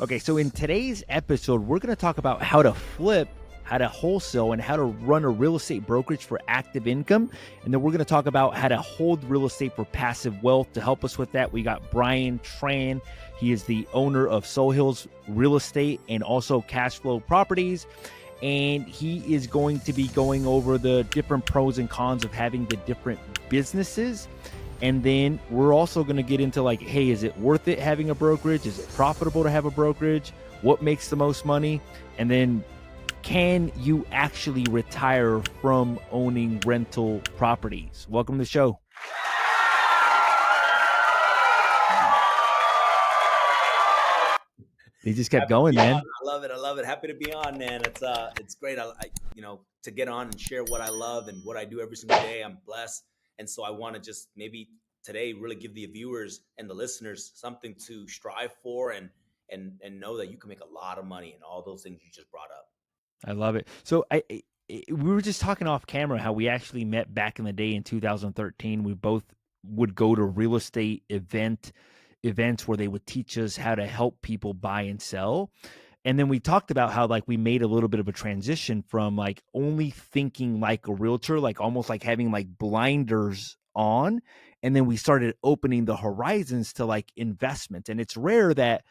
Okay, so in today's episode, we're going to talk about how to flip, how to wholesale, and how to run a real estate brokerage for active income. And then we're going to talk about how to hold real estate for passive wealth. To help us with that, we got Brian Tran. He is the owner of Soul Hills Real Estate and also Cash Flow Properties. And he is going to be going over the different pros and cons of having the different businesses. And then we're also going to get into like, hey, is it worth it having a brokerage? Is it profitable to have a brokerage? What makes the most money? And then can you actually retire from owning rental properties? Welcome to the show. They just kept Happy to going, be man. on. I love it. I love it. Happy to be on, man. It's great. To get on and share what I love and what I do every single day. I'm blessed, and so I want to just maybe today really give the viewers and the listeners something to strive for and know that you can make a lot of money and all those things you just brought up. I love it. So we were just talking off camera how we actually met back in the day in 2013. We both would go to real estate events where they would teach us how to help people buy and sell. And then we talked about how like we made a little bit of a transition from like only thinking like a realtor, like almost like having like blinders on. And then we started opening the horizons to like investment. And it's rare that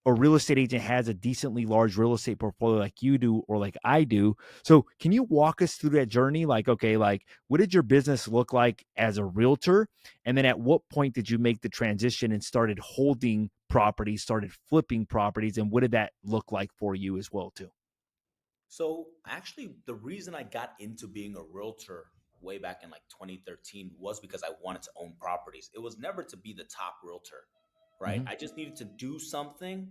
a real estate agent has a decently large real estate portfolio like you do or like I do. So can you walk us through that journey? Like, okay, like what did your business look like as a realtor? And then at what point did you make the transition and started holding properties, started flipping properties? And what did that look like for you as well too? So actually, the reason I got into being a realtor way back in like 2013 was because I wanted to own properties. It was never to be the top realtor, right? Mm-hmm. I just needed to do something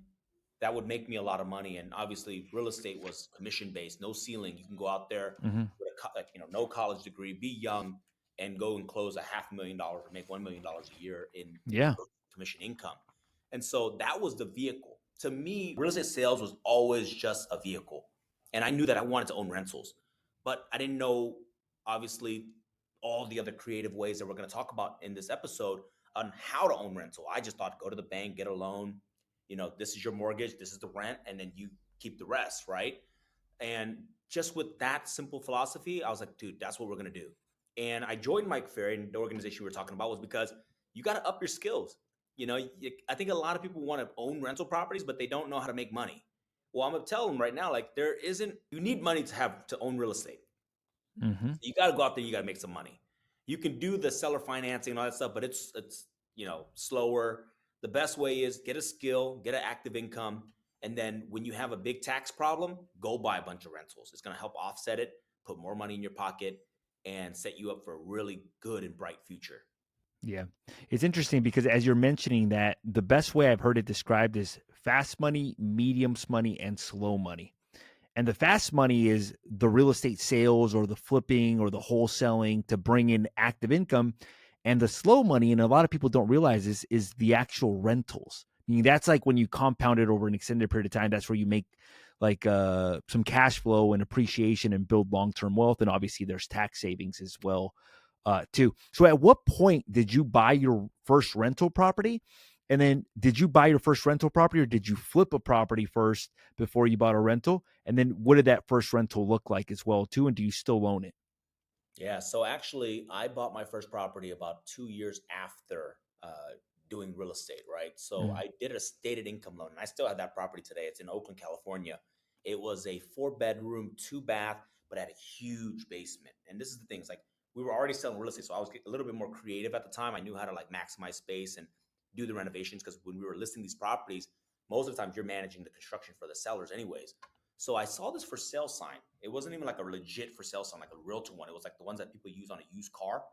that would make me a lot of money. And obviously, real estate was commission based, no ceiling. You can go out there Mm-hmm. with no college degree, be young, and go and close a $500,000 or make $1 million a year in Yeah. commission income. And so that was the vehicle. To me, real estate sales was always just a vehicle. And I knew that I wanted to own rentals, but I didn't know, obviously, all the other creative ways that we're going to talk about in this episode on how to own rental. I just thought go to the bank, get a loan. This is your mortgage, this is the rent, and then you keep the rest, right? And just with that simple philosophy, I was like, dude, that's what we're going to do. And I joined Mike Ferry, and the organization we were talking about was because you got to up your skills. I think a lot of people want to own rental properties, but they don't know how to make money. Well, I'm gonna tell them right now, like you need money to own real estate. Mm-hmm. You got to go out there, you got to make some money. You can do the seller financing and all that stuff, but it's slower. The best way is get a skill, get an active income, and then when you have a big tax problem, go buy a bunch of rentals. It's gonna help offset it, put more money in your pocket, and set you up for a really good and bright future. Yeah. It's interesting because as you're mentioning that, the best way I've heard it described is fast money, mediums money, and slow money. And the fast money is the real estate sales or the flipping or the wholesaling to bring in active income. And the slow money, and a lot of people don't realize this, is the actual rentals. I mean, that's like when you compound it over an extended period of time, that's where you make like some cash flow and appreciation and build long-term wealth. And obviously there's tax savings as well too. So at what point did you buy your first rental property? And then did you buy your first rental property or did you flip a property first before you bought a rental? And then what did that first rental look like as well too? And do you still own it? Yeah, so actually, I bought my first property about 2 years after doing real estate, right? So Mm, I did a stated income loan, and I still have that property today. It's in Oakland, California. It was a 4 bedroom, 2 bath, but had a huge basement. And this is the thing: it's like we were already selling real estate, so I was a little bit more creative at the time. I knew how to like maximize space and do the renovations because when we were listing these properties, most of the time you're managing the construction for the sellers, anyways. So I saw this for sale sign. It wasn't even like a legit for sale sign, like a realtor one. It was like the ones that people use on a used car,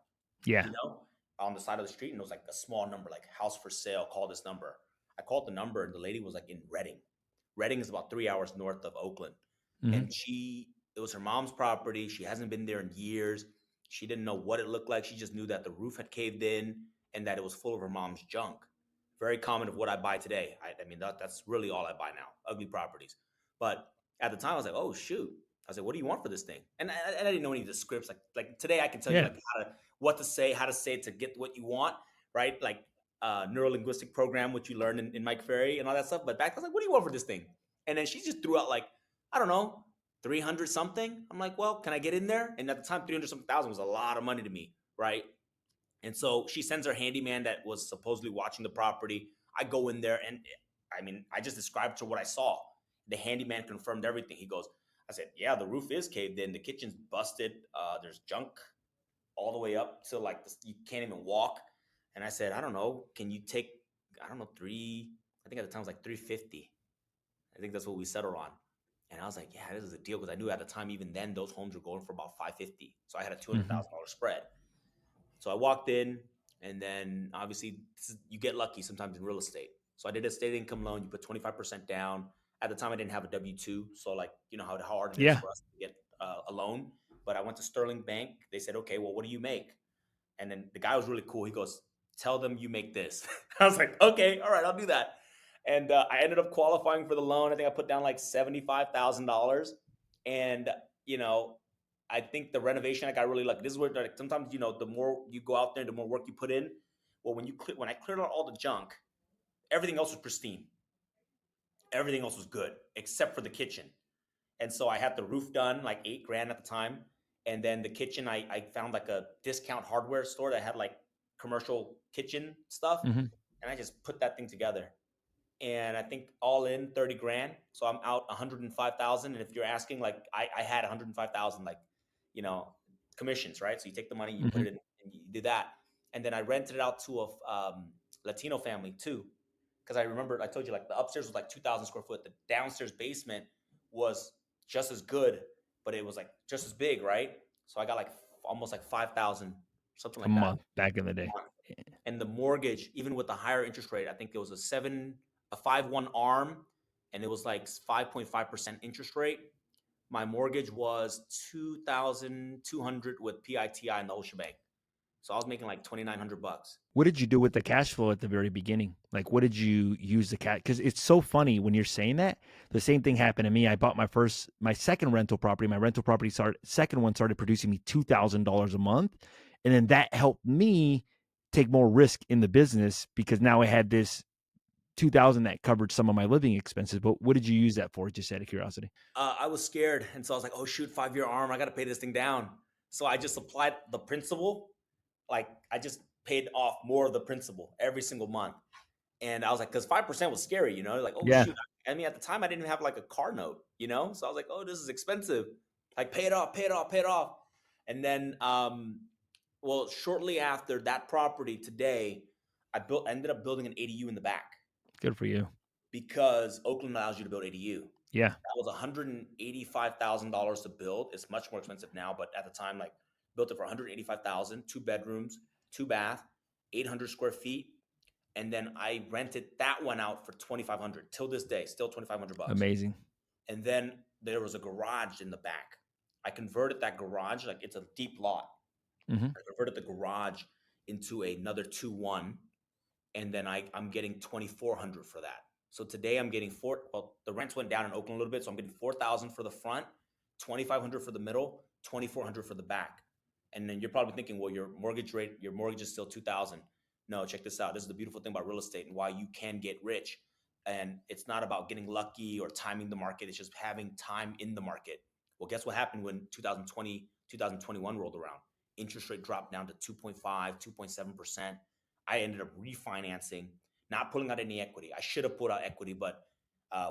yeah. you know, on the side of the street. And it was like a small number, like house for sale, call this number. I called the number and the lady was like in Reading. Reading is about 3 hours north of Oakland. Hmm. And it was her mom's property. She hasn't been there in years. She didn't know what it looked like. She just knew that the roof had caved in and that it was full of her mom's junk. Very common of what I buy today. I mean, that's really all I buy now, ugly properties. But at the time, I was like, oh, shoot. I was like, what do you want for this thing? And I didn't know any of the scripts. Like today, I can tell you Yeah. like what to say, how to say it to get what you want, right? Like neuro-linguistic program, which you learn in Mike Ferry and all that stuff. But back, I was like, what do you want for this thing? And then she just threw out like, I don't know, 300 something. I'm like, well, can I get in there? And at the time, 300 something thousand was a lot of money to me, right? And so she sends her handyman that was supposedly watching the property. I go in there and I mean, I just described to her what I saw. The handyman confirmed everything. He goes, I said, yeah, the roof is caved in. The kitchen's busted. There's junk all the way up to like this, you can't even walk. And I said, I don't know, can you take, I don't know, I think at the time it was like 350. I think that's what we settled on. And I was like, yeah, this is a deal because I knew at the time, even then, those homes were going for about 550. So I had a Hmm. $200,000 spread. So I walked in, and then obviously you get lucky sometimes in real estate. So I did a state income loan. You put 25% down. At the time, I didn't have a W-2, so like you know how hard it is Yeah. for us to get a loan. But I went to Sterling Bank. They said, okay, well, what do you make? And then the guy was really cool. He goes, tell them you make this. I was like, okay, all right, I'll do that. And I ended up qualifying for the loan. I think I put down like $75,000. And, you know, I think the renovation, I got really lucky. This is where like, sometimes, you know, the more you go out there, the more work you put in. Well, when I cleared out all the junk, everything else was pristine. Everything else was good except for the kitchen. And so I had the roof done, like 8 grand at the time. And then the kitchen, I found like a discount hardware store that had like commercial kitchen stuff. Hmm. And I just put that thing together. And I think all in 30 grand. So I'm out 105,000. And if you're asking, like I had 105,000, like, you know, commissions, right? So you take the money, you put Hmm. it in and you do that. And then I rented it out to a Latino family too. Because I remember I told you like the upstairs was like 2,000 square foot. The downstairs basement was just as good, but it was like just as big, right? So I got like almost like 5,000, something A like that month back in the a day. month. And the mortgage, even with the higher interest rate, I think it was a 5-1 arm, and it was like 5.5% interest rate. My mortgage was 2,200 with PITI and the whole shebang. So I was making like 2,900 bucks. What did you do with the cash flow at the very beginning? Like, what did you use the cash? Because it's so funny when you're saying that. The same thing happened to me. I bought my second rental property. My rental property second one started producing me $2,000 a month, and then that helped me take more risk in the business because now I had this 2,000 that covered some of my living expenses. But what did you use that for? Just out of curiosity. I was scared, and so I was like, "Oh shoot, 5-year arm! I got to pay this thing down." So I just applied the principal. Like I just paid off more of the principal every single month. And I was like, because 5% was scary, you know, like, oh Yeah, shoot. I mean, at the time I didn't even have like a car note, you know? So I was like, oh, this is expensive. Like pay it off, pay it off, pay it off. And then well, shortly after that property today, ended up building an ADU in the back good for you. because Oakland allows you to build ADU. Yeah, That was $185,000 to build. It's much more expensive now, but at the time, like built it for 185,000, 2 bedrooms, 2 bath, 800 square feet, and then I rented that one out for 2,500 till this day, still 2,500 bucks. amazing. And then there was a garage in the back. I converted that garage, like it's a deep lot. Hmm. I converted the garage into another 2-1, and then I'm getting 2,400 for that. So today I'm getting well, the rents went down in Oakland a little bit, so I'm getting 4,000 for the front, 2,500 for the middle, 2,400 for the back. And then you're probably thinking, well, your mortgage is still 2,000. No, check this out. This is the beautiful thing about real estate and why you can get rich. And it's not about getting lucky or timing the market. It's just having time in the market. Well, guess what happened when 2020, 2021 rolled around? Interest rate dropped down to 2.5, 2.7%. I ended up refinancing, not pulling out any equity. I should have pulled out equity, but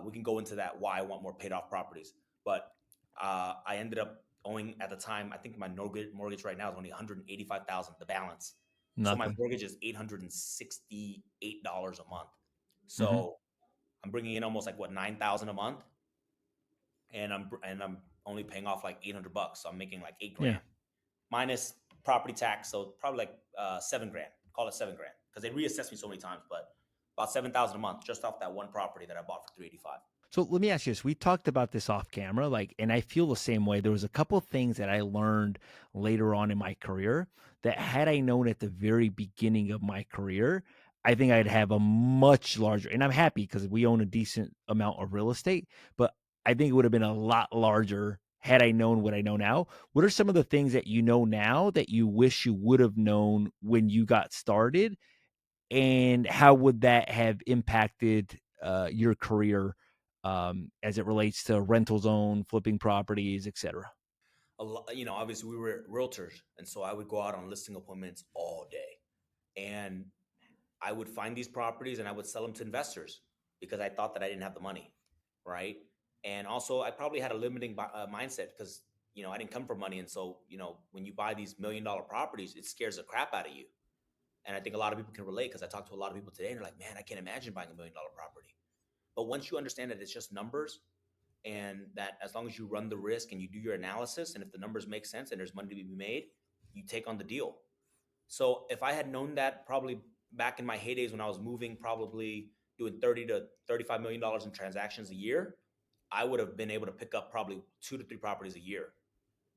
we can go into that why I want more paid off properties. But I ended up owing at the time. I think my mortgage right now is only 185,000, the balance. So my Nothing. mortgage is $868 a month. Hmm. So I'm bringing in almost like what 9,000 a month, and I'm only paying off like 800 bucks. So I'm making like 8 grand Yeah. minus property tax, so probably like 7 grand. Call it 7 grand because they reassess me so many times, but about 7,000 a month just off that one property that I bought for 385. So let me ask you this. We talked about this off camera, like, and I feel the same way. There was a couple of things that I learned later on in my career that had I known at the very beginning of my career, I think I'd have a much larger, and I'm happy because we own a decent amount of real estate, but I think it would have been a lot larger had I known what I know now. What are some of the things that you know now that you wish you would have known when you got started? and how would that have impacted your career as it relates to rental zone, flipping properties, etc.? Obviously we were realtors, and so I would go out on listing appointments all day, and I would find these properties and I would sell them to investors because I thought that I didn't have the money, right? And also, I probably had a limiting mindset because I didn't come from money, and so when you buy these $1 million properties, it scares the crap out of you. And I think a lot of people can relate because I talk to a lot of people today, and they're like, "Man, I can't imagine buying $1 million property." But once you understand that it's just numbers, and that as long as you run the risk and you do your analysis, and if the numbers make sense and there's money to be made, you take on the deal. So if I had known that probably back in my heydays when I was moving, probably doing 30 to $35 million in transactions a year, I would have been able to pick up probably 2 to 3 properties a year.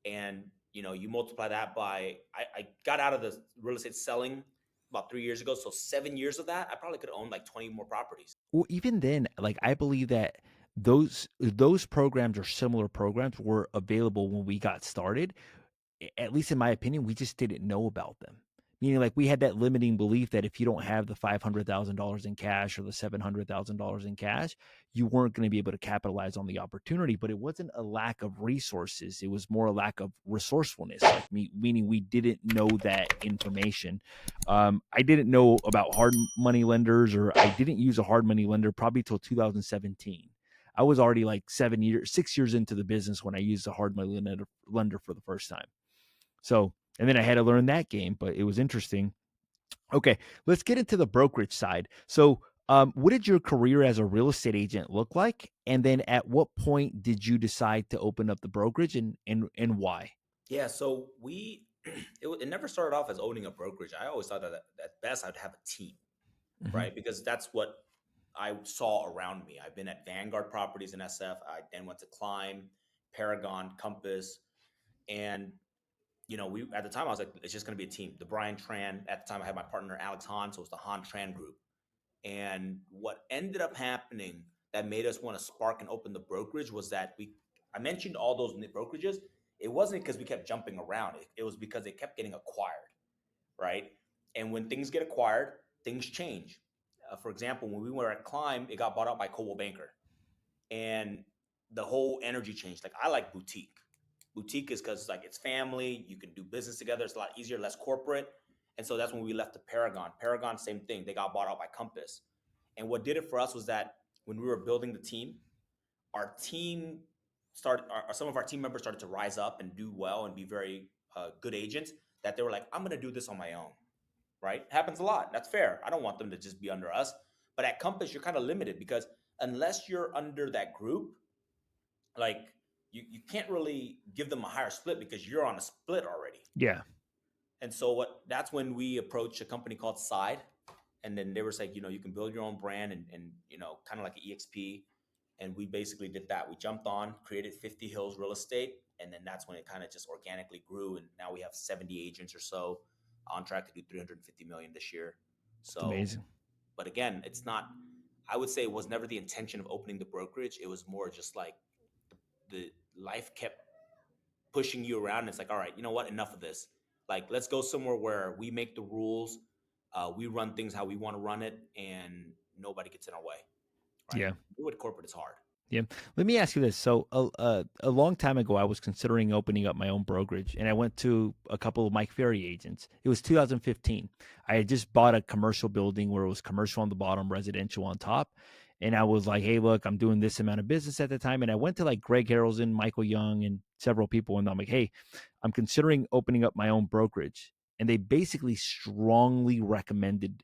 And you multiply that by I got out of the real estate selling about 3 years ago. So 7 years of that, I probably could have owned like 20 more properties. Well, even then, like I believe that those programs or similar programs were available when we got started. At least in my opinion, we just didn't know about them. Meaning, like we had that limiting belief that if you don't have the $500,000 in cash or the $700,000 in cash, you weren't going to be able to capitalize on the opportunity. But it wasn't a lack of resources; it was more a lack of resourcefulness. Like me, meaning we didn't know that information. I didn't know about hard money lenders, or I didn't use a hard money lender probably till 2017. I was already like 7 years, 6 years into the business when I used a hard money lender for the first time. So, and then I had to learn that game, but it was interesting. Okay, let's get into the brokerage side. So, what did your career as a real estate agent look like? And then at what point did you decide to open up the brokerage, and why? Yeah, so it never started off as owning a brokerage. I always thought that at best I'd have a team, Mhm. right? Because that's what I saw around me. I've been at Vanguard Properties in SF. I then went to Climb, Paragon, Compass, and we at the time I was like, it's just going to be a team. The Brian Tran at the time I had my partner Alex Hahn, so it was the Hahn Tran Group. And what ended up happening that made us want to spark and open the brokerage was that I mentioned all those brokerages. It wasn't because we kept jumping around. It was because they kept getting acquired, right? And when things get acquired, things change. For example, when we were at Climb, it got bought out by Coldwell Banker, and the whole energy changed. Like I like boutique. Boutique is because like it's family, you can do business together. It's a lot easier, less corporate. And so that's when we left the Paragon. Paragon, same thing. They got bought out by Compass. And what did it for us was that when we were building the team, our team some of our team members started to rise up and do well and be very good agents. That they were like, I'm going to do this on my own, right? Happens a lot. That's fair. I don't want them to just be under us. But at Compass, you're kind of limited because unless you're under that group, like you can't really give them a higher split because you're on a split already. Yeah, And so that's when we approached a company called Side, and then they were like, you can build your own brand and kind of like an EXP. And we basically did that. We jumped on, created 50 Hills Real Estate, and then that's when it kind of just organically grew. And now we have 70 agents or so on track to do 350 million this year. it's So, amazing. but again, it's not. I would say it was never the intention of opening the brokerage. It was more just like the life kept pushing you around. And it's like, all right, you know what? Enough of this. Like, let's go somewhere where we make the rules, we run things how we want to run it, and nobody gets in our way, right? Yeah. With corporate is hard. Yeah. Let me ask you this. So, a long time ago, I was considering opening up my own brokerage, and I went to a couple of Mike Ferry agents. It was 2015. I had just bought a commercial building where it was commercial on the bottom, residential on top. And I was like, hey, look, I'm doing this amount of business at the time. And I went to like Greg Harrelson, Michael Young, and several people. And I'm like, hey, I'm considering opening up my own brokerage. And they basically strongly recommended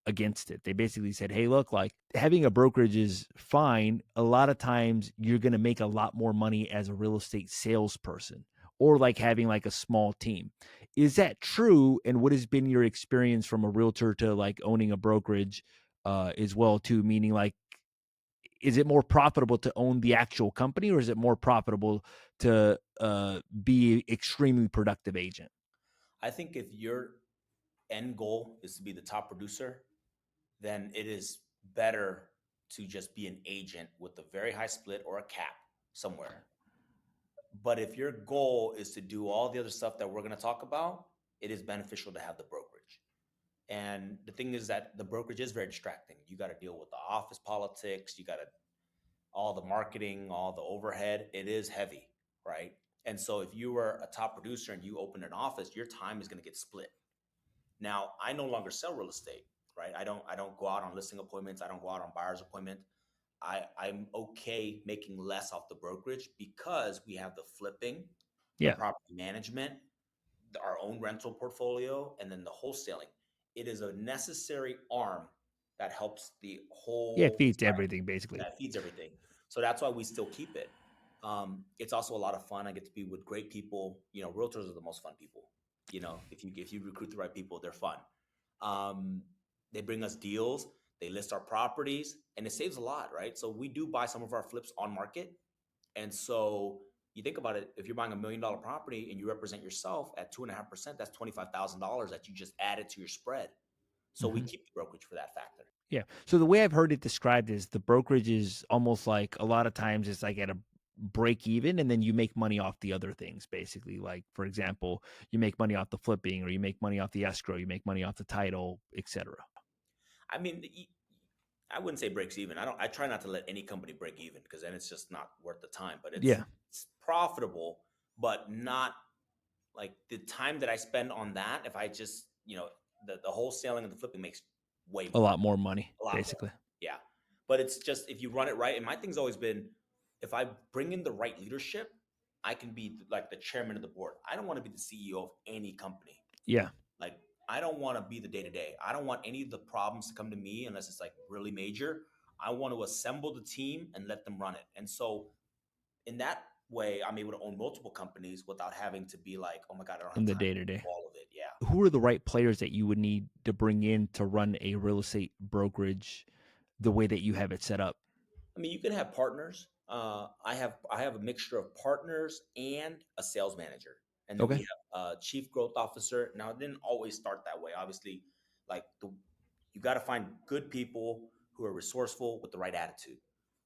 against it. They basically said, "Hey, look, like having a brokerage is fine. A lot of times you're going to make a lot more money as a real estate salesperson or like having like a small team." Is that true? And what has been your experience from a realtor to like owning a brokerage as well too? Meaning like, is it more profitable to own the actual company or is it more profitable to be extremely productive agent? I think if your end goal is to be the top producer, then it is better to just be an agent with a very high split or a cap somewhere. But if your goal is to do all the other stuff that we're going to talk about, it is beneficial to have the brokerage. And the thing is that the brokerage is very distracting. You got to deal with the office politics, you got to all the marketing, all the overhead. It is heavy, right? And so if you were a top producer and you open an office, your time is going to get split. Now, I no longer sell real estate, right? I don't go out on listing appointments. I don't go out on buyer's appointment. I'm okay making less off the brokerage because we have the flipping, the Yeah. property management, our own rental portfolio, and then the wholesaling. It is a necessary arm that helps the Yeah, it whole feeds side, everything basically. that feeds everything. So that's why we still keep it. It's also a lot of fun. I get to be with great people. You know, realtors are the most fun people. You know, if you recruit the right people, they're fun. Um, they bring us deals. They list our properties, and it saves a lot, right? So we do buy some of our flips on market, and so you think about it, if you're buying $1 million property and you represent yourself at 2.5%, that's $25,000 that you just added to your spread. So we Mhm. keep the brokerage for that factor. Yeah. So the way I've heard it described is the brokerage is almost like a lot of times it's like at a break even and then you make money off the other things basically. Like for example, you make money off the flipping or you make money off the escrow, you make money off the title, etc. I mean, I wouldn't say breaks even. I don't. I try not to let any company break even because then it's just not worth the time. But Yeah. it's profitable, but not like the time that I spend on that. If I just the wholesaling and the flipping makes way A more. lot more money A lot more. basically. Yeah. But it's just if you run it right, and my thing's always been if I bring in the right leadership, I can be like the chairman of the board. I don't want to be the CEO of any company. Yeah. Like I don't want to be the day to day. I don't want any of the problems to come to me unless it's like really major. I want to assemble the team and let them run it. And so in that way, I'm able to own multiple companies without having to be like, oh my God, I don't have In the time day to to do day. all of it. Yeah. Who are the right players that you would need to bring in to run a real estate brokerage the way that you have it set up? I mean, you can have partners. I have a mixture of partners and a sales manager, and then we Okay. have a chief growth officer. Now, it didn't always start that way. Obviously, like you got to find good people who are resourceful with the right attitude,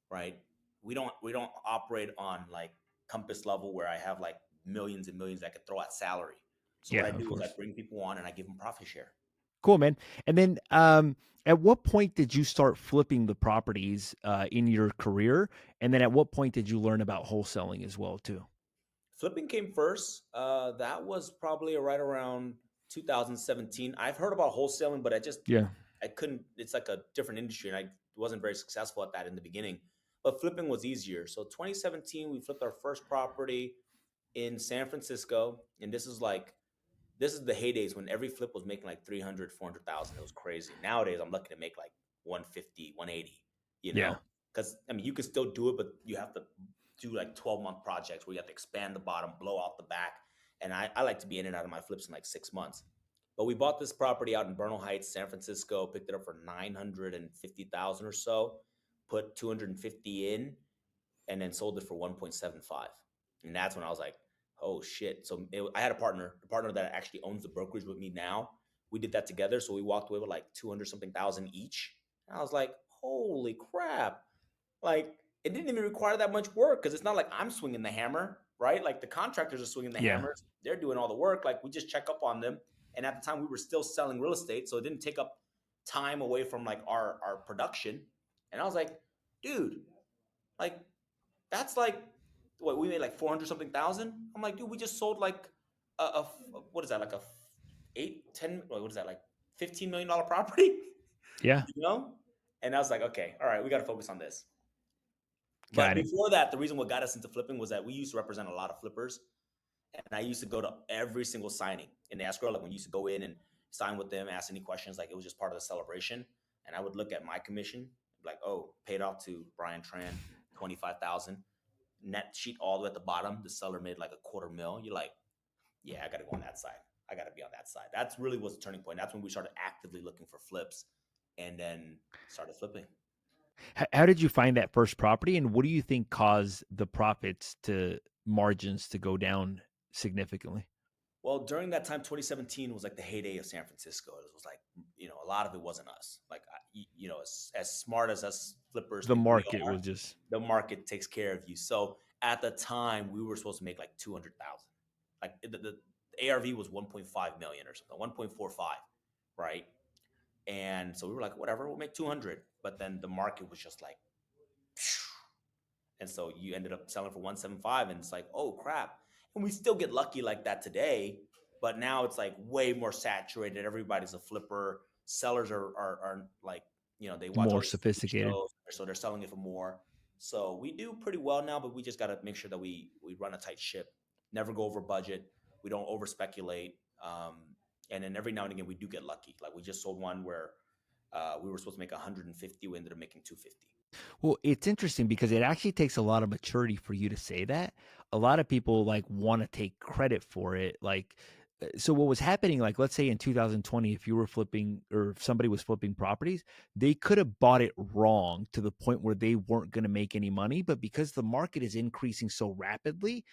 right? We don't operate on like compass level where I have like millions and millions I could throw at salary. So what Yeah, I of do is I course. bring people on and I give them profit share. Cool, man. And then, at what point did you start flipping the properties in your career? And then, at what point did you learn about wholesaling as well, too? Flipping came first. That was probably right around 2017. I've heard about wholesaling, but Yeah, I couldn't. It's like a different industry, and I wasn't very successful at that in the beginning. But flipping was easier. So 2017, we flipped our first property in San Francisco, and this is the heydays when every flip was making like 300, 400,000. It was crazy. Nowadays, I'm lucky to make like 150, 180, you yeah, know, because I mean, you can still do it, but you have to do like 12-month projects where you have to expand the bottom, blow out the back. And I like to be in and out of my flips in like 6 months. But we bought this property out in Bernal Heights, San Francisco, picked it up for 950,000 or so, put 250 in, and then sold it for 1.75. And that's when I was like, oh shit. So I had the partner that actually owns the brokerage with me now. We did that together. So we walked away with like 200 something thousand each. And I was like, holy crap. Like it didn't even require that much work because it's not like I'm swinging the hammer, right? Like the contractors are swinging the yeah. hammers. They're doing all the work. Like we just check up on them. And at the time we were still selling real estate. So it didn't take up time away from like our production. And I was like, dude, like that's like what we made like 400 something thousand. I'm like, dude, we just sold like a what is that like a 8 10 what is that like $15 million property, Yeah, you know? And I was like, okay, all right, we got to focus on this. But got it. before that, the reason what got us into flipping was that we used to represent a lot of flippers, and I used to go to every single signing in the escrow. Like when you used to go in and sign with them, ask any questions, like it was just part of the celebration. And I would look at my commission, like, oh, paid off to Brian Tran, 25,000 net sheet all the way at the bottom. The seller made like a quarter mil. You're like, yeah, I got to go on that side. I got to be on that side. That's really was the turning point. That's when we started actively looking for flips, and then started flipping. How did you find that first property, and what do you think caused the profits to margins to go down significantly? Well, during that time, 2017 was like the heyday of San Francisco. It was like, a lot of it wasn't us. Like, as smart as us flippers The think we market are, was just the market takes care of you. So at the time, we were supposed to make like 200,000. Like the ARV was 1.5 million or something, 1.45, right? And so we were like, whatever, we'll make 200. But then the market was just like, and so you ended up selling for 175, and it's like, oh crap. And we still get lucky like that today, but now it's like way more saturated. Everybody's a flipper. Sellers are like, they watch all More these TV sophisticated. shows, so they're selling it for more. So we do pretty well now, but we just got to make sure that we run a tight ship, never go over budget, we don't over speculate, and then every now and again we do get lucky. Like we just sold one where we were supposed to make 150, we ended up making 250. Well, it's interesting because it actually takes a lot of maturity for you to say that. A lot of people like want to take credit for it. Like, so what was happening, like, let's say in 2020, if you were flipping or if somebody was flipping properties, they could have bought it wrong to the point where they weren't going to make any money. But because the market is increasing so rapidly,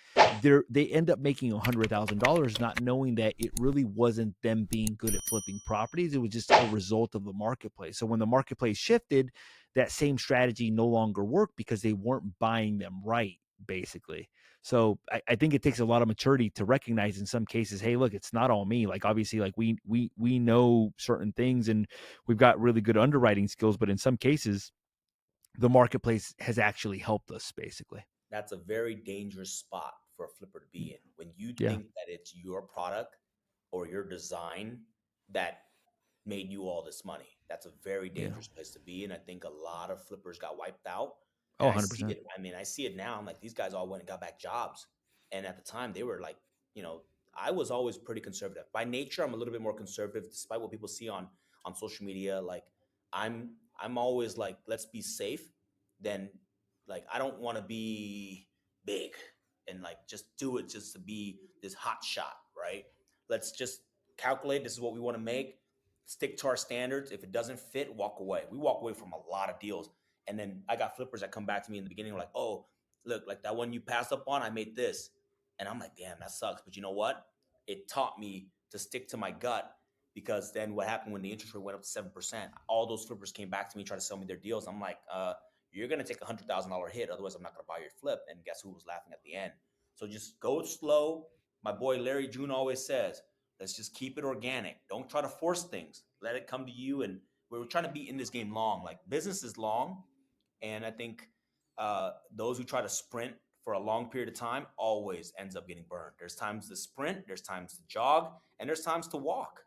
they end up making $100,000, not knowing that it really wasn't them being good at flipping properties. It was just a result of the marketplace. So when the marketplace shifted, that same strategy no longer worked because they weren't buying them right, basically. So I think it takes a lot of maturity to recognize in some cases, hey, look, it's not all me. Like obviously, like we know certain things and we've got really good underwriting skills, but in some cases, the marketplace has actually helped us, basically. That's a very dangerous spot for a flipper to be in. When you Yeah, think that it's your product or your design that made you all this money, that's a very yeah. dangerous place to be. And I think a lot of flippers got wiped out. Oh, And I see 100%. it. I mean, I see it now. I'm like, these guys all went and got back jobs. And at the time, they were like, you know, I was always pretty conservative. By nature, I'm a little bit more conservative, despite what people see on social media. Like, I'm always like, let's be safe. Then like I don't want to be big and like just do it just to be this hot shot, right? Let's just calculate this is what we want to make, stick to our standards. If it doesn't fit, walk away. We walk away from a lot of deals. And then I got flippers that come back to me in the beginning like, "Oh, look, like that one you passed up on, I made this." And I'm like, "Damn, that sucks." But you know what? It taught me to stick to my gut because then what happened when the interest rate went up to 7%? All those flippers came back to me trying to sell me their deals. I'm like, you're going to take $100,000 hit. Otherwise, I'm not going to buy your flip. And guess who was laughing at the end? So just go slow. My boy Larry June always says, let's just keep it organic. Don't try to force things. Let it come to you. And we're trying to be in this game long. Like business is long. And I think those who try to sprint for a long period of time always ends up getting burned. There's times to sprint, there's times to jog, and there's times to walk.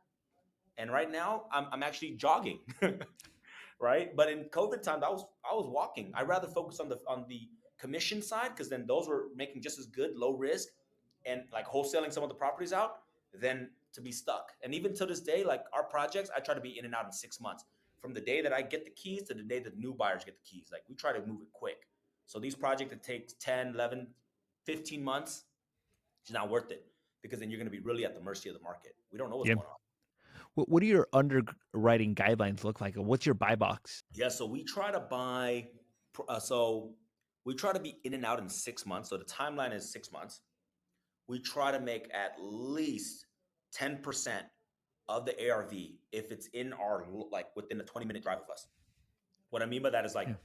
And right now, I'm actually jogging. Right? But in COVID times, I was walking. I rather focus on the commission side because then those were making just as good low risk and like wholesaling some of the properties out than to be stuck. And even to this day, like our projects, I try to be in and out in 6 months. From the day that I get the keys to the day that new buyers get the keys. Like we try to move it quick. So these projects that takes 10, 11, 15 months, it's not worth it because then you're going to be really at the mercy of the market. We don't know what's Yeah. going on. What do your underwriting guidelines look like? What's your buy box? Yeah, so we try to buy. So we try to be in and out in 6 months. So the timeline is 6 months. We try to make at least 10% of the ARV if it's in our like within a 20-minute drive of us. What I mean by that is like Yeah.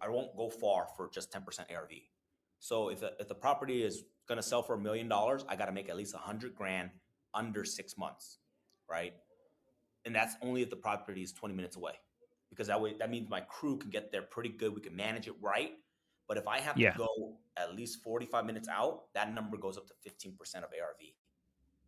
I won't go far for just 10% ARV. So if the property is going to sell for $1 million, I got to make at least 100 grand under 6 months, right? And that's only if the property is 20 minutes away because that means my crew can get there pretty good, we can manage it right. But if I have to Yeah. go at least 45 minutes out, that number goes up to 15% of ARV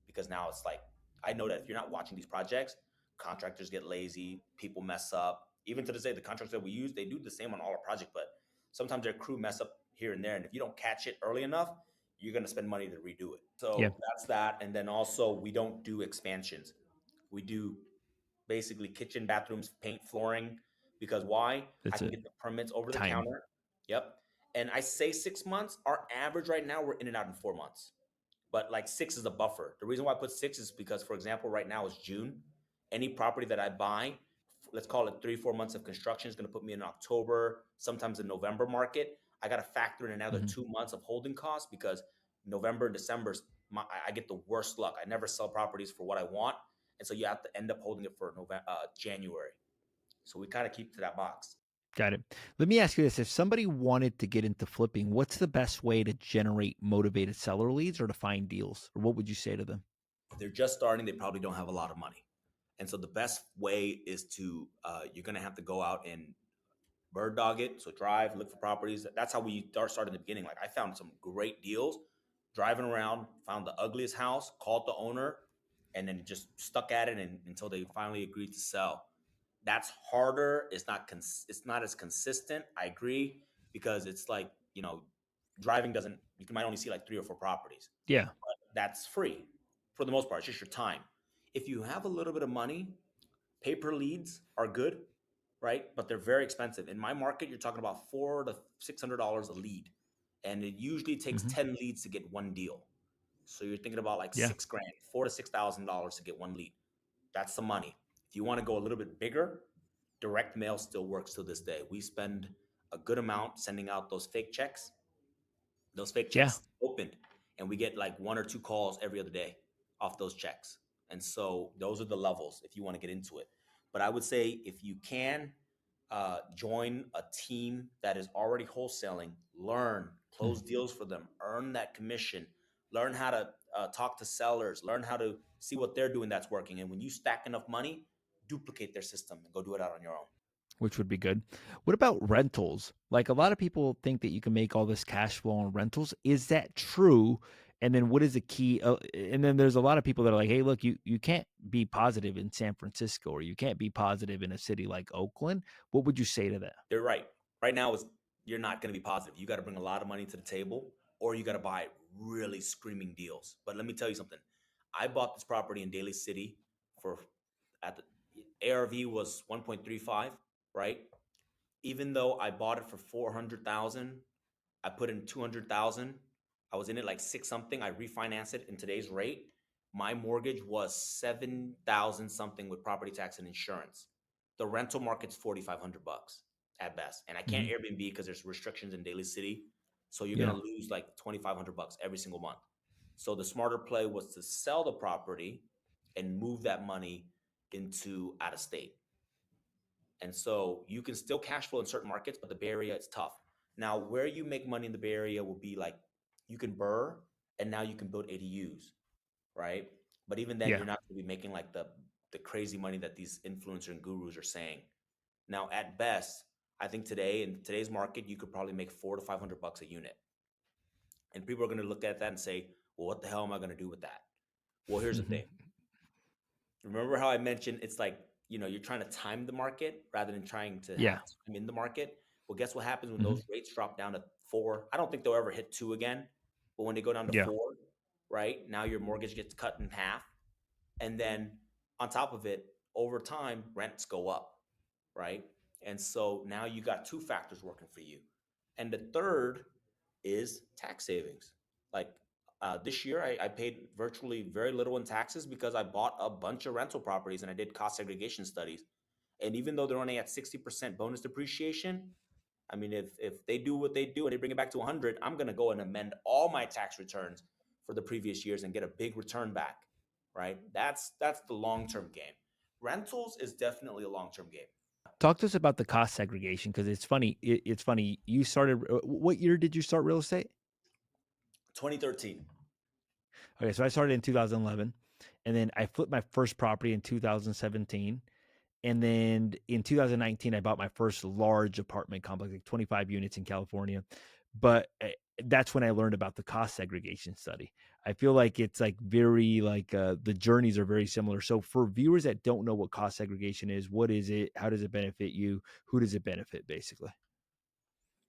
because now it's like I know that if you're not watching these projects, contractors get lazy, people mess up. Even to this day, the contractors that we use, they do the same on all our projects, but sometimes their crew mess up here and there, and if you don't catch it early enough, you're going to spend money to redo it. Yeah. So that's that. And then also we don't do expansions. We do basically kitchen, bathrooms, paint, flooring. Because why? I That's can a get the permits over the time. counter. Yep. And I say 6 months. Our average right now, we're in and out in 4 months. But like six is a buffer. The reason why I put six is because, for example, right now is June. Any property that I buy, let's call it 3, 4 months of construction, is going to put me in October, sometimes in November market. I got to factor in another Mhm. 2 months of holding costs because November and December, I get the worst luck. I never sell properties for what I want, and so you have to end up holding it for January. So we kind of keep to that box. Got it. Let me ask you this. If somebody wanted to get into flipping, what's the best way to generate motivated seller leads or to find deals? Or what would you say to them? If they're just starting, they probably don't have a lot of money. And so the best way is to you're going to have to go out and bird dog it. So drive, look for properties. That's how we started in the beginning. Like I found some great deals driving around, found the ugliest house, called the owner, and then just stuck at it until they finally agreed to sell. That's harder. It's not as consistent. I agree because it's like, driving doesn't you might only see like 3 or 4 properties. Yeah. That's free for the most part. It's just your time. If you have a little bit of money, paper leads are good, right? But they're very expensive. In my market, you're talking about $400 to $600 a lead, and it usually takes Hmm. 10 leads to get one deal. So you're thinking about like Yeah. 6 grand, $4,000 to $6,000 to get one lead. That's the money. If you want to go a little bit bigger, direct mail still works to this day. We spend a good amount sending out those fake Yeah. checks opened, and we get like 1 or 2 calls every other day off those checks. And so those are the levels if you want to get into it. But I would say if you can join a team that is already wholesaling, learn, Mm. close deals for them, earn that commission, learn how to talk to sellers, learn how to see what they're doing that's working. And when you stack enough money, duplicate their system and go do it out on your own. Which would be good. What about rentals? Like a lot of people think that you can make all this cash flow on rentals. Is that true? And then what is the key? And then there's a lot of people that are like, hey, look, you can't be positive in San Francisco or you can't be positive in a city like Oakland. What would you say to that? They're right. Right now is you're not going to be positive. You got to bring a lot of money to the table, or you got to buy really screaming deals. But let me tell you something. I bought this property in Daly City for at the ARV was 1.35, right? Even though I bought it for 400,000, I put in 200,000. I was in it like six something. I refinanced it in today's rate. My mortgage was 7,000 something with property tax and insurance. The rental market's 4,500 bucks at best. And I can't Hmm. Airbnb because there's restrictions in Daly City. So you're Yeah. gonna lose like 2,500 bucks every single month. So the smarter play was to sell the property and move that money into out of state. And so you can still cash flow in certain markets, but the Bay Area is tough. Now, where you make money in the Bay Area will be like you can burr and now you can build ADUs, right? But even then, Yeah. you're not going to be making like the crazy money that these influencer and gurus are saying. Now, at best, I think today in today's market, you could probably make 400 to 500 bucks a unit, and people are going to look at that and say, "Well, what the hell am I going to do with that?" Well, here's the Hmm. thing. Remember how I mentioned it's like, you're trying to time the market rather than trying to have Yeah. time in the market. Well, guess what happens when Hmm. those rates drop down to 4? I don't think they'll ever hit 2 again, but when they go down to Yeah. 4, right? Now your mortgage gets cut in half. And then on top of it, over time, rents go up, right? And so now you got two factors working for you. And the third is tax savings. Like this year, I paid virtually very little in taxes because I bought a bunch of rental properties and I did cost segregation studies. And even though they're only at 60% bonus depreciation, I mean, if they do what they do and they bring it back to 100, I'm going to go and amend all my tax returns for the previous years and get a big return back, right? That's the long term game. Rentals is definitely a long term game. Talk to us about the cost segregation because it's funny. It's funny. You started. What year did you start real estate? 2013. Okay, so I started in 2011, and then I flipped my first property in 2017, and then in 2019 I bought my first large apartment complex, like 25 units in California. But that's when I learned about the cost segregation study. I feel like it's like very like the journeys are very similar. So for viewers that don't know what cost segregation is, what is it? How does it benefit you? Who does it benefit, basically?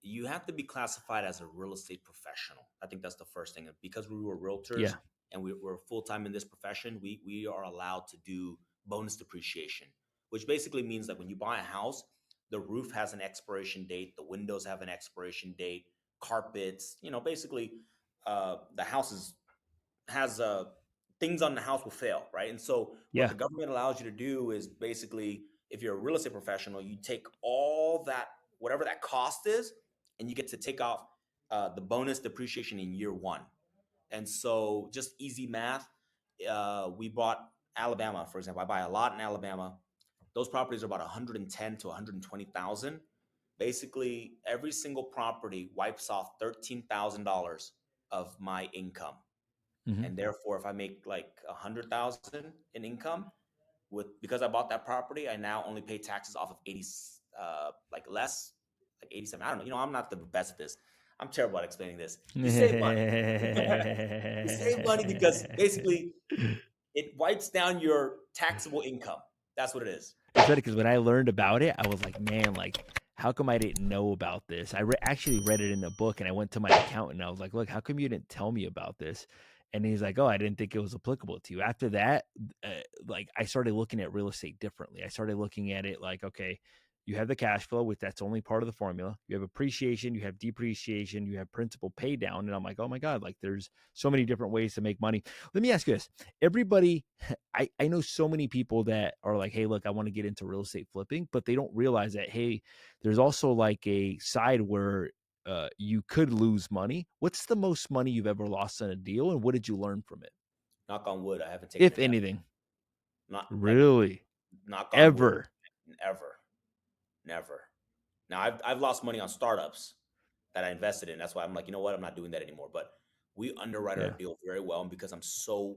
You have to be classified as a real estate professional. I think that's the first thing. Because we were realtors Yeah, and we're full time in this profession, we are allowed to do bonus depreciation, which basically means that when you buy a house, the roof has an expiration date, the windows have an expiration date, carpets, basically the house has things on the house will fail, right? And so what yeah. the government allows you to do is basically, if you're a real estate professional, you take all that, whatever that cost is, and you get to take off the bonus depreciation in year one. And so just easy math. We bought Alabama, for example. I buy a lot in Alabama. Those properties are about 110 to 120,000. Basically, every single property wipes off $13,000 of my income. Hmm. And therefore, if I make like 100,000 in income, with because I bought that property, I now only pay taxes off of 80, like less, like 87. I don't know. I'm not the best at this. I'm terrible at explaining this. You save money. You save money because basically it wipes down your taxable income. That's what it is. It's funny because when I learned about it, I was like, man, like, how come I didn't know about this? Actually read it in a book, and I went to my accountant and I was like, look, how come you didn't tell me about this? And he's like, oh, I didn't think it was applicable to you. After that, like, I started looking at real estate differently. I started looking at it like, okay, you have the cash flow, which that's only part of the formula. You have appreciation, you have depreciation, you have principal pay down. And I'm like, oh my God, like, there's so many different ways to make money. Let me ask you this. Everybody, I know so many people that are like, hey, look, I want to get into real estate flipping, but they don't realize that, hey, there's also like a side where you could lose money. What's the most money you've ever lost on a deal, and what did you learn from it, Knock on wood, I haven't taken if any L. anything? Not like Really? knock on wood, Ever? ever, never. Now I've lost money on startups that I invested in. That's why I'm like, you know what, I'm not doing that anymore. But we underwrite our Yeah. deal very well, and because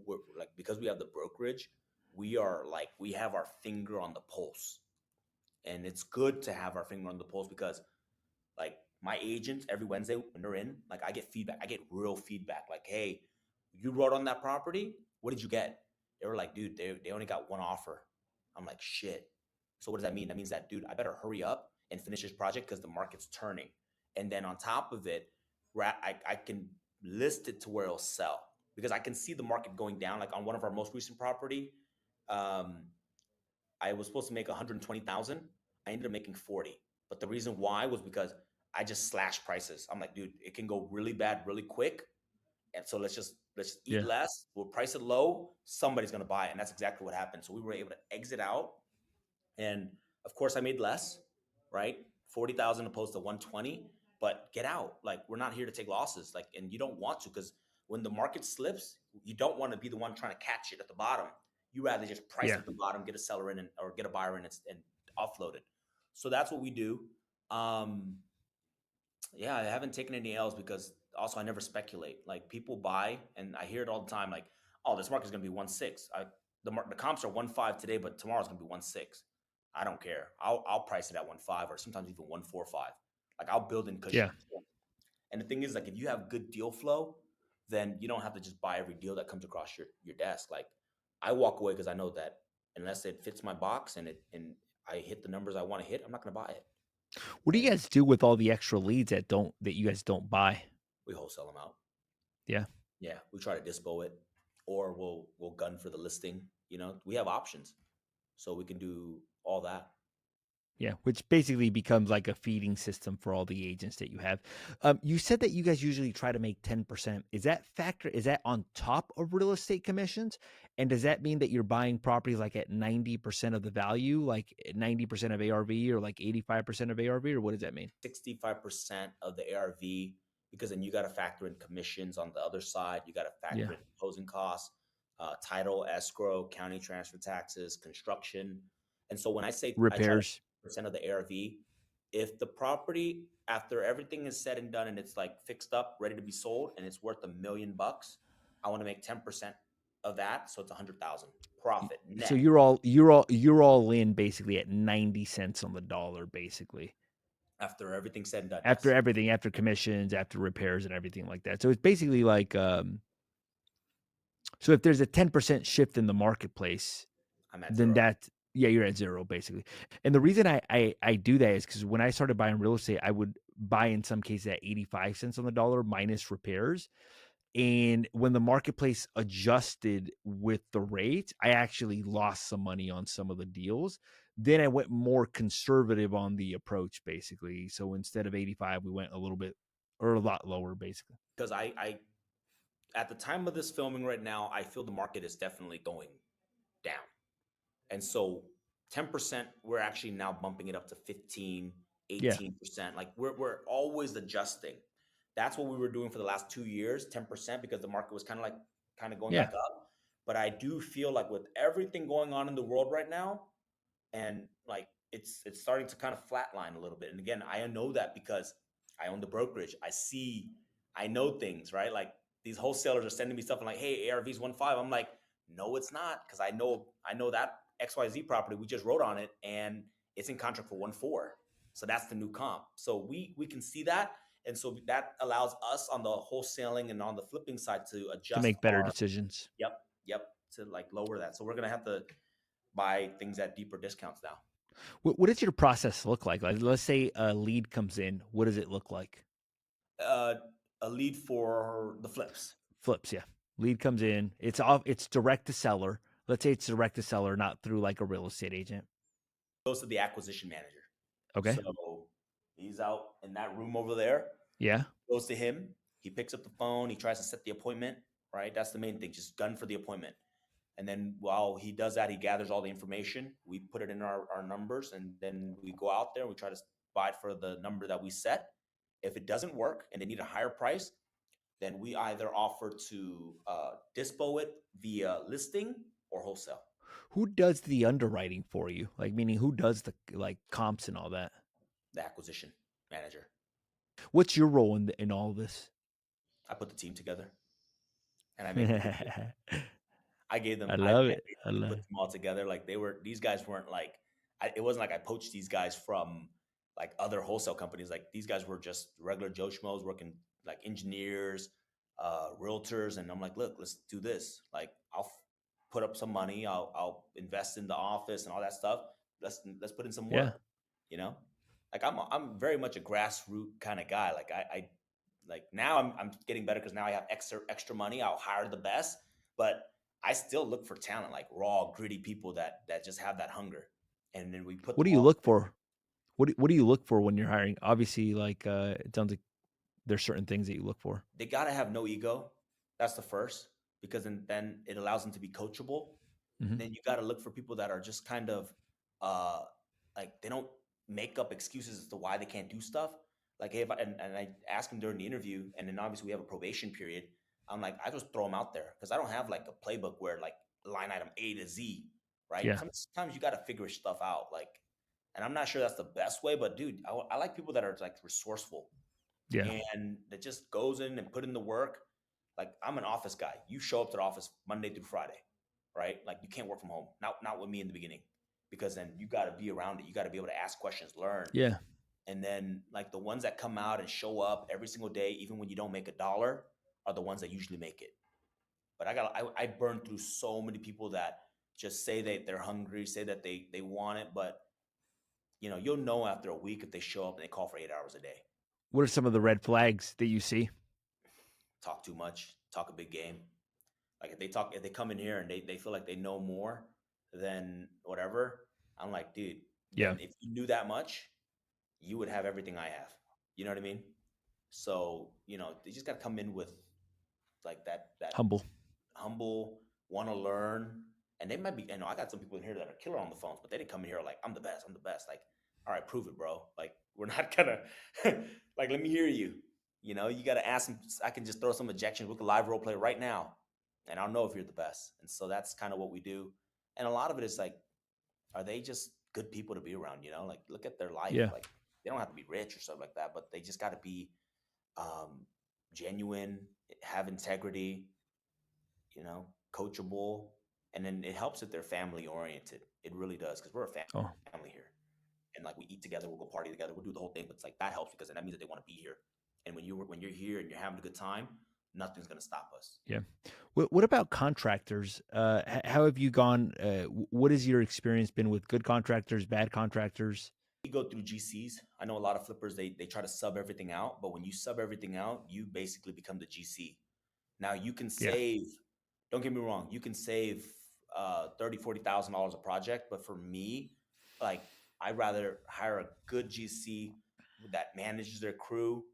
we're like because we have the brokerage, we have our finger on the pulse, and it's good to have our finger on the pulse because like my agents every Wednesday when they're in, like I get feedback. I get real feedback. Like, hey, you wrote on that property. What did you get? They were like, dude, they only got one offer. I'm like, shit. So what does that mean? That means that, dude, I better hurry up and finish this project because the market's turning. And then on top of it, I can list it to where it'll sell because I can see the market going down. Like on one of our most recent property, um, I was supposed to make 120,000. I ended up making 40. But the reason why was because I just slashed prices. I'm like, dude, it can go really bad really quick. And so let's eat Yeah. less. We'll price it low. Somebody's gonna buy it. And that's exactly what happened. So we were able to exit out. And of course I made less, right? 40,000 opposed to 120. But get out. Like we're not here to take losses. Like, and you don't want to because when the market slips, you don't want to be the one trying to catch it at the bottom. You rather just price it Yeah. at the bottom, get a seller in, or get a buyer in, and offload it. So that's what we do. Um, yeah, I haven't taken any L's because also I never speculate. Like people buy, and I hear it all the time. Like, oh, this market's gonna be 1.6. The comps are 1.5 today, but tomorrow's gonna be 1.6. I don't care. I'll price it at 1.5 or sometimes even 1.45. Like I'll build in cushion. Yeah. And the thing is, like, if you have good deal flow, then you don't have to just buy every deal that comes across your desk. Like I walk away because I know that unless it fits my box and I hit the numbers I want to hit, I'm not gonna buy it. What do you And guys do with all the extra leads that you guys don't buy? we wholesale them out. Yeah. Yeah, we try to dispo it, or we'll gun for the listing. We have options, so we can do all that. Yeah, which basically becomes like a feeding system for all the agents that you have. You said that you guys usually try to make 10%. Is that on top of real estate commissions? And does that mean that you're buying properties like at 90% of the value, like 90% of ARV or like 85% of ARV, or what does that mean? 65% of the ARV, because then you got to factor in commissions on the other side. You got to Yeah. factor in closing costs, title, escrow, county transfer taxes, construction. And so when I try to Repairs. percent of the ARV, if the property after everything is said and done and it's like fixed up, ready to be sold, and it's worth $1 million, I want to make 10% of that, so it's 100,000 profit So net you're all in basically at 90 cents on the dollar, basically. after everything's said and done. After Yes, everything, after commissions, after repairs and everything like that. So it's basically like so if there's a 10% shift in the marketplace, I'm at then zero. yeah, you're at zero basically. And the reason I do that is because when I started buying real estate, I would buy in some cases at 85 cents on the dollar minus repairs. And when the marketplace adjusted with the rate, I actually lost some money on some of the deals. Then I went more conservative on the approach, basically. So instead of 85, we went a little bit or a lot lower, basically. Because I at the time of this filming right now, I feel the market is definitely going down. And so 10%, we're actually now bumping it up to 15, Yeah. 18%. Like we're always adjusting. That's what we were doing for the last 2 years, 10%, because the market was kind of going Yeah. back up. But I do feel like with everything going on in the world right now, and like it's starting to kind of flatline a little bit. And again, I know that because I own the brokerage. I know things, right? Like these wholesalers are sending me stuff and like, hey, ARV's 1.5. I'm like, no, it's not, because I know that XYZ property, we just wrote on it and it's in contract for 1.4. So that's the new comp. So we can see that. And so that allows us on the wholesaling and on the flipping side to to adjust make better our, decisions. yep, yep, to like lower that. So we're going to have to buy things at deeper discounts now. What does your process look like? Like, let's say a lead comes in. What does it look like? Uh, a lead for the flips Flips, yeah. Lead comes in. It's off. It's direct to seller. Let's say it's direct to seller, not through like a real estate agent. goes to the acquisition manager. Okay. So he's out in that room over there, Yeah. goes to him. He picks up the phone. He tries to set the appointment, right? That's the main thing, just gun for the appointment. And then while he does that, he gathers all the information. We put it in our numbers, and then we go out there and we try to buy it for the number that we set. If it doesn't work and they need a higher price, then we either offer to dispo it via listing or wholesale. Who does the underwriting for you? Like, meaning who does the like comps and all that? The acquisition manager. What's your role in all of this? I put the team together and I make the decision. I I gave them, I love it. I basically love put it. them all together. Like these guys weren't like, it wasn't like I poached these guys from like other wholesale companies. Like these guys were just regular Joe Schmoes working like engineers, realtors. And I'm like, look, let's do this. Like put up some money. I'll invest in the office and all that stuff. Let's put in some Yeah. work, you know? Like I'm very much a grassroots kind of guy. Like I like now I'm getting better because now I have extra money. I'll hire the best, but I still look for talent, like raw, gritty people that just have that hunger, and then we put What them do you all. look for? What do you look for when you're hiring? Obviously, like it sounds like there's certain things that you look for. They gotta have no ego. That's the first, because then it allows them to be coachable. And Hmm. then you gotta look for people that are just kind of uh like they don't make up excuses as to why they can't do stuff. Like hey, if and I ask them during the interview, and then obviously we have a probation period. I'm like, I just throw them out there because I don't have like a playbook where like line item A to Z, right? Yeah. Sometimes you got to figure stuff out, like, and I'm not sure that's the best way, but dude, I like people that are like resourceful Yeah. and that just goes in and put in the work. Like I'm an office guy. You show up to the office Monday through Friday, right? Like you can't work from home. Not with me in the beginning, because then you got to be around it. You got to be able to ask questions, learn, Yeah. and then like the ones that come out and show up every single day, even when you don't make a dollar, are the ones that usually make it. But I burned through so many people that just say that they're hungry, say that they want it, but you'll know after a week if they show up and they call for 8 hours a day. What are some of the red flags that you see? Talk too much, talk a big game. Like if they come in here and they feel like they know more than whatever, I'm like, dude, Yeah. then if you knew that much, you would have everything I have. You know what I mean? So, they just gotta come in with like that Humble. humble, want to learn. And they might be, I got some people in here that are killer on the phones, but they didn't come in here like, I'm the best, I'm the best. Like, all right, prove it, bro. Like, we're not gonna like, let me hear you. You got to ask them. I can just throw some ejections. We can live role play right now, and I'll know if you're the best. And so that's kind of what we do. And a lot of it is like, are they just good people to be around? Like look at their life. Yeah. Like they don't have to be rich or stuff like that, but they just got to be genuine, have integrity, coachable, and then it helps if they're family oriented. It really does because we're a Oh, family here, and like we eat together, we'll go party together, we'll do the whole thing. But it's like that helps because that means that they want to be here. And when you're here and you're having a good time, nothing's gonna stop us. yeah. What about contractors? How have you gone? What has your experience been with good contractors, bad contractors? We go through GCs. I know a lot of flippers they try to sub everything out, but when you sub everything out, you basically become the GC. Now you can Yeah. save. Don't get me wrong. You can save 30, $40,000 a project, but for me, like I'd rather hire a good GC that manages their crew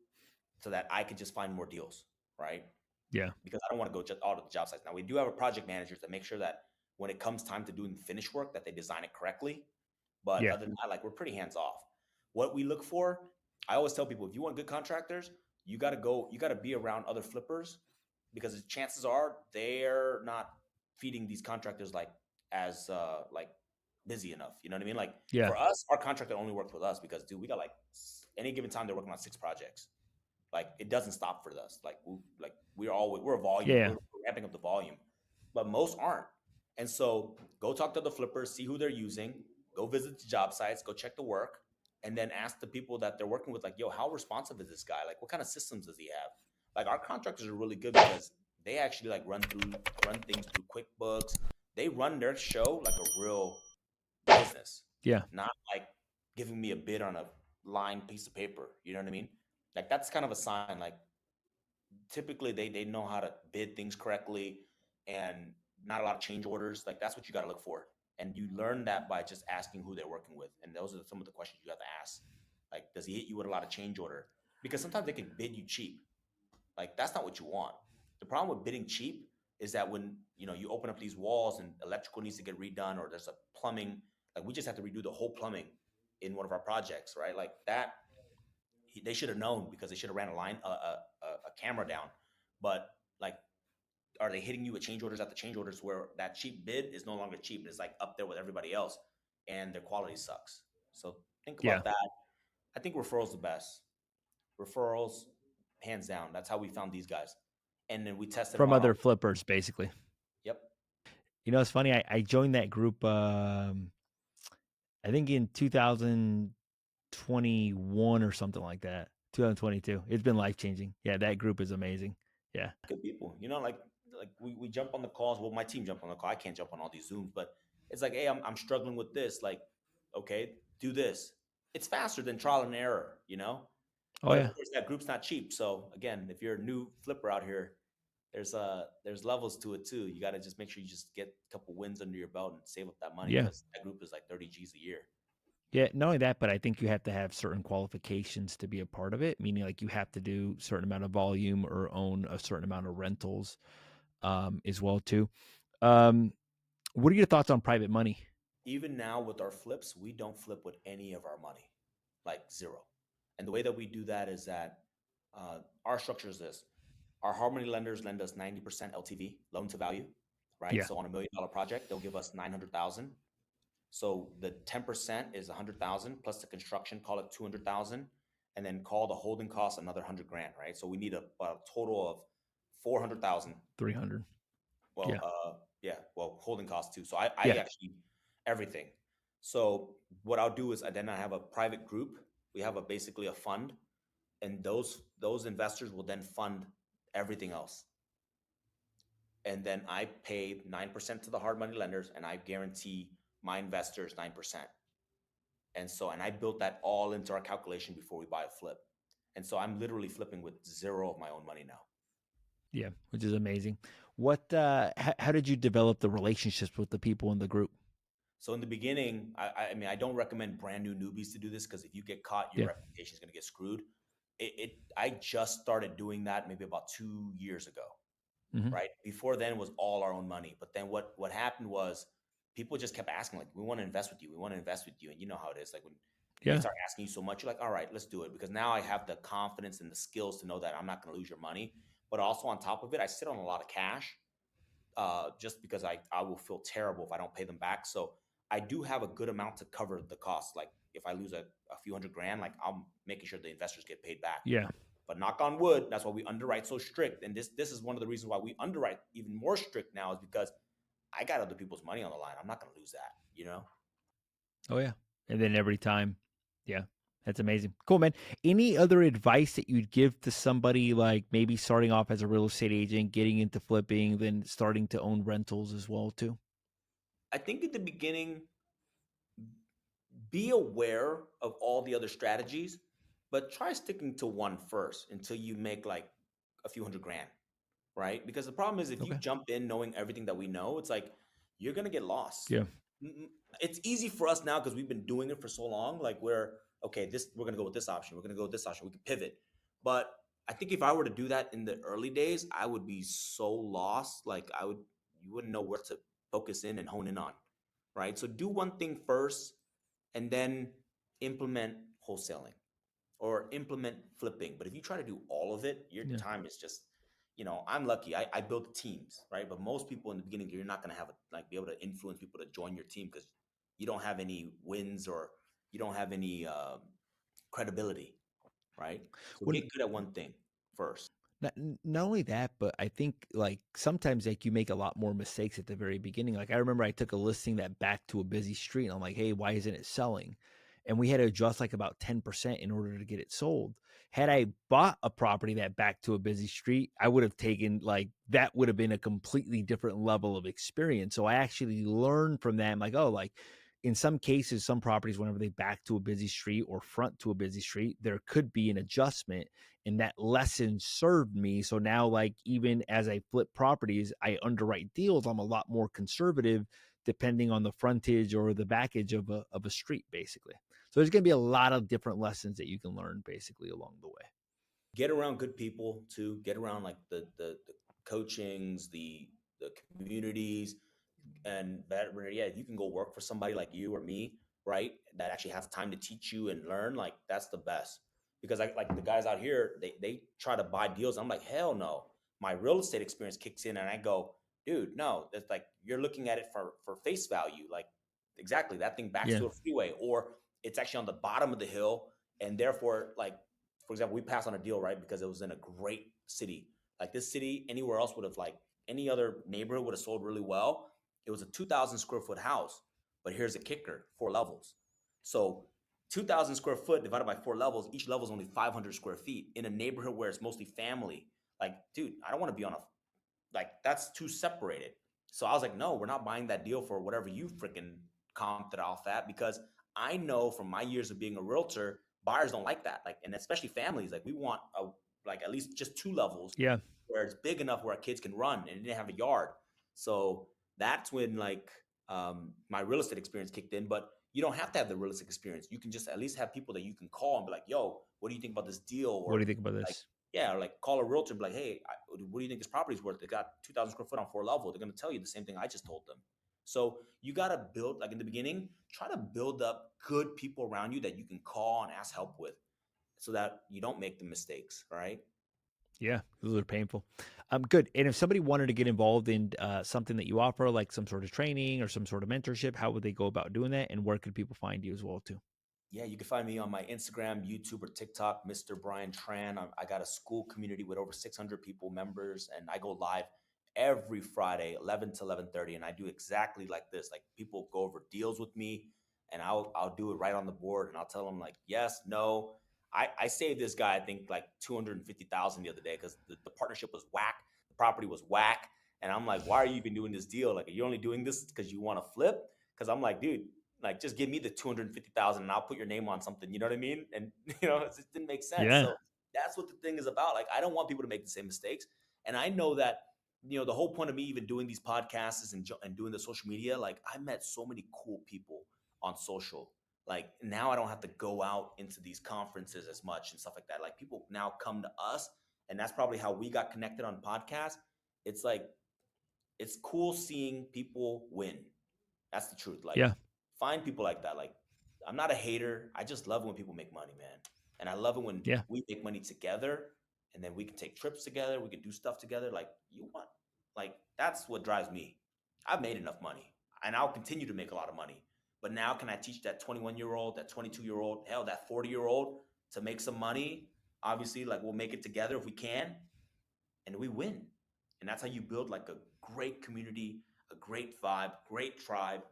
so that I can just find more deals, right? Yeah. Because I don't want to go just all to the job sites. Now we do have a project managers that make sure that when it comes time to doing the finish work, that they design it correctly. But Yeah. other than that, like we're pretty hands off. What we look for, I always tell people, if you want good contractors, you got to be around other flippers because the chances are they're not feeding these contractors as like busy enough. You know what I mean? Like Yeah. for us, our contractor only works with us because dude, we got like any given time they're working on 6 projects. Like it doesn't stop for us. Like we're a volume. Yeah. We're ramping up the volume, but most aren't. And so go talk to the flippers, see who they're using, go visit the job sites, go check the work, and then ask the people that they're working with, like, yo, how responsive is this guy? Like, what kind of systems does he have? Like, our contractors are really good because they actually like run things through QuickBooks. They run their show like a real business, Yeah. not like giving me a bid on a lined piece of paper. You know what I mean? Like that's kind of a sign. Like typically they know how to bid things correctly and not a lot of change orders. Like that's what you got to look for. And you learn that by just asking who they're working with. And those are some of the questions you have to ask. Like, does he hit you with a lot of change order? Because sometimes they can bid you cheap. Like that's not what you want. The problem with bidding cheap is that when you open up these walls and electrical needs to get redone or there's a plumbing, like we just have to redo the whole plumbing in one of our projects, right? Like that they should have known because they should have ran a camera down. But like, are they hitting you with change orders after change orders where that cheap bid is no longer cheap? It's like up there with everybody else, and their quality sucks. So think Yeah. about that. I think referrals the best. Referrals, hands down. That's how we found these guys, and then we tested them From on our. other flippers, basically. Yep. It's funny. I joined that group. I think in 2021 or something like that. 2022. It's been life changing. Yeah, that group is amazing. Yeah. Good people. Like we jump on the calls. Well, my team jump on the call. I can't jump on all these Zooms, but it's like, hey, I'm struggling with this. Like, okay, do this. It's faster than trial and error. Oh But of yeah. course, that group's not cheap. So again, if you're a new flipper out here, there's levels to it too. You got to just make sure you just get a couple wins under your belt and save up that money Yeah. because that group is like 30 G's a year. Yeah, not only that, but I think you have to have certain qualifications to be a part of it, meaning like you have to do certain amount of volume or own a certain amount of rentals as well too. Um, what are your thoughts on private money? Even now with our flips, we don't flip with any of our money, like zero. And the way that we do that is that our structure is this: our hard money lenders lend us 90% LTV, loan to value, right? Yeah, So on $1 million project, they'll give us 900,000. So the 10% is 100,000 plus the construction, call it 200,000, and then call the holding cost another 100 grand, right? So we need a total of 400,000. 300. Well, Yeah, yeah, well, holding costs too. So I yeah, actually everything. So what I'll do is then I have a private group. We have basically a fund, and those investors will then fund everything else. And then I pay 9% to the hard money lenders, and I guarantee my investors 9%. And I built that all into our calculation before we buy a flip. And so I'm literally flipping with zero of my own money now. yeah, which is amazing. What? How did you develop the relationships with the people in the group? So in the beginning, I mean, I don't recommend brand new newbies to do this because if you get caught, your Yeah. reputation is going to get screwed. I just started doing that maybe about 2 years ago, Hmm. right? Before then, it was all our own money. But then what happened was people just kept asking, like, we want to invest with you, we want to invest with you, and you know how it is. Like when they Yeah. start asking you so much, you're like, all right, let's do it because now I have the confidence and the skills to know that I'm not going to lose your money. But also on top of it, I sit on a lot of cash just because I will feel terrible if I don't pay them back. So I do have a good amount to cover the cost. Like if I lose a few $100,000, like I'm making sure the investors get paid back. Yeah. But knock on wood, that's why we underwrite so strict. And this is one of the reasons why we underwrite even more strict now is because I got other people's money on the line. I'm not going to lose that. Oh yeah. And then every time, yeah, that's amazing. Cool, man. Any other advice that you'd give to somebody like maybe starting off as a real estate agent, getting into flipping, then starting to own rentals as well too? I think at the beginning, be aware of all the other strategies, but try sticking to one first until you make like a few $100,000, right? Because the problem is if you Okay. jump in knowing everything that we know, it's like you're gonna get lost. Yeah. It's easy for us now because we've been doing it for so long. Like we're okay, this we're gonna go with this option, we're gonna go with this option, we can pivot. But I think if I were to do that in the early days, I would be so lost. Like you wouldn't know where to focus in and hone in on, right? So do one thing first and then implement wholesaling or implement flipping. But if you try to do all of it, your Yeah. time is just, I'm lucky. I built teams, right? But most people in the beginning, you're not going to have be able to influence people to join your team because you don't have any wins or you don't have any credibility, right? So When get good at one thing first. Not only that, but I think like sometimes like you make a lot more mistakes at the very beginning. Like I remember I took a listing that backed to a busy street and I'm like, hey, why isn't it selling? And we had to adjust like about 10% in order to get it sold. Had I bought a property that backed to a busy street, I would have taken like that would have been a completely different level of experience. So I actually learned from that. I'm like, oh, like in some cases, some properties, whenever they back to a busy street or front to a busy street, there could be an adjustment, and that lesson served me. So now, like, even as I flip properties, I underwrite deals. I'm a lot more conservative depending on the frontage or the backage of a street, basically. So there's going to be a lot of different lessons that you can learn basically along the way. Get around good people too. Get around like the coachings, the communities, and that yeah, if you can go work for somebody like you or me, right, that actually has time to teach you and learn, like that's the best. Because like the guys out here, they try to buy deals. I'm like, hell no. My real estate experience kicks in, and I go, dude, no, that's like you're looking at it for face value. Like exactly, that thing backs Yeah. to a freeway, or it's actually on the bottom of the hill, and therefore, like for example, we passed on a deal right because it was in a great city. Like this city, anywhere else would have like any other neighborhood would have sold really well. It was a 2,000 square foot house, but here's a kicker: 4 levels. So 2,000 square foot divided by 4 levels, each level is only 500 square feet in a neighborhood where it's mostly family. Like, dude, I don't want to be on a like that's too separated. So I was like, no, we're not buying that deal for whatever you freaking comped it off at, because I know from my years of being a realtor, buyers don't like that. Like, and especially families, like we want a like at least just 2 levels Yeah. where it's big enough where our kids can run and it didn't have a yard. So that's when like my real estate experience kicked in. But you don't have to have the real estate experience. You can just at least have people that you can call and be like, yo, what do you think about this deal? What do Or you think about like, this? yeah, or like call a realtor and be like, hey, what do you think this property's worth? They got 2,000 square foot on 4 level. They're going to tell you the same thing I just told them. So you got to build, like in the beginning, try to build up good people around you that you can call and ask help with so that you don't make the mistakes, right? Yeah, those are painful. Good. And if somebody wanted to get involved in something that you offer, like some sort of training or some sort of mentorship, how would they go about doing that? And where could people find you as well, too? Yeah, you can find me on my Instagram, YouTube, or TikTok, Mr. Brian Tran. I got a school community with over 600 people members, and I go live every Friday, 11 to 11:30, and I do exactly like this. Like people go over deals with me, and I'll do it right on the board, and I'll tell them like yes, no. I saved this guy I think like 250,000 the other day because the partnership was whack, the property was whack, and I'm like, why are you even doing this deal? Like, are you only doing this because you want to flip? Because I'm like, dude, like just give me the 250,000 and I'll put your name on something. You know what I mean? And it just didn't make sense. Yeah. So that's what the thing is about. Like I don't want people to make the same mistakes. And I know that the whole point of me even doing these podcasts is and doing the social media. Like I met so many cool people on social. Like now I don't have to go out into these conferences as much and stuff like that. Like people now come to us, and that's probably how we got connected on podcasts. It's like it's cool seeing people win. That's the truth. Like, Yeah. find people like that. Like, I'm not a hater. I just love when people make money, man. And I love it when Yeah. we make money together and then we can take trips together. We can do stuff together. Like, that's what drives me. I've made enough money and I'll continue to make a lot of money. But now, can I teach that 21-year-old, that 22-year-old, hell, that 40-year-old to make some money? Obviously, like, we'll make it together if we can and we win. And that's how you build like a great community, a great vibe, great tribe.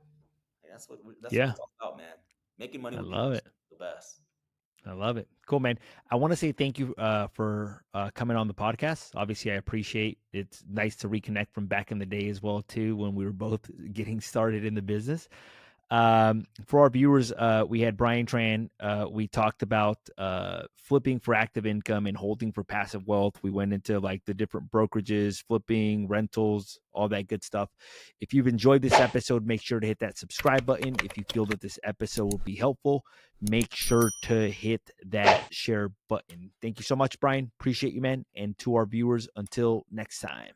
Like, that's what Yeah. it's all about, man. Making money I with people love is it. the best. I love it. Cool, man. I want to say thank you for coming on the podcast. Obviously, I appreciate it's nice to reconnect from back in the day as well, too, when we were both getting started in the business. For our viewers, we had Brian Tran. We talked about flipping for active income and holding for passive wealth. We went into like the different brokerages, flipping, rentals, all that good stuff. If you've enjoyed this episode, make sure to hit that subscribe button. If you feel that this episode will be helpful, make sure to hit that share button. Thank you so much, Brian. Appreciate you, man. And to our viewers, until next time.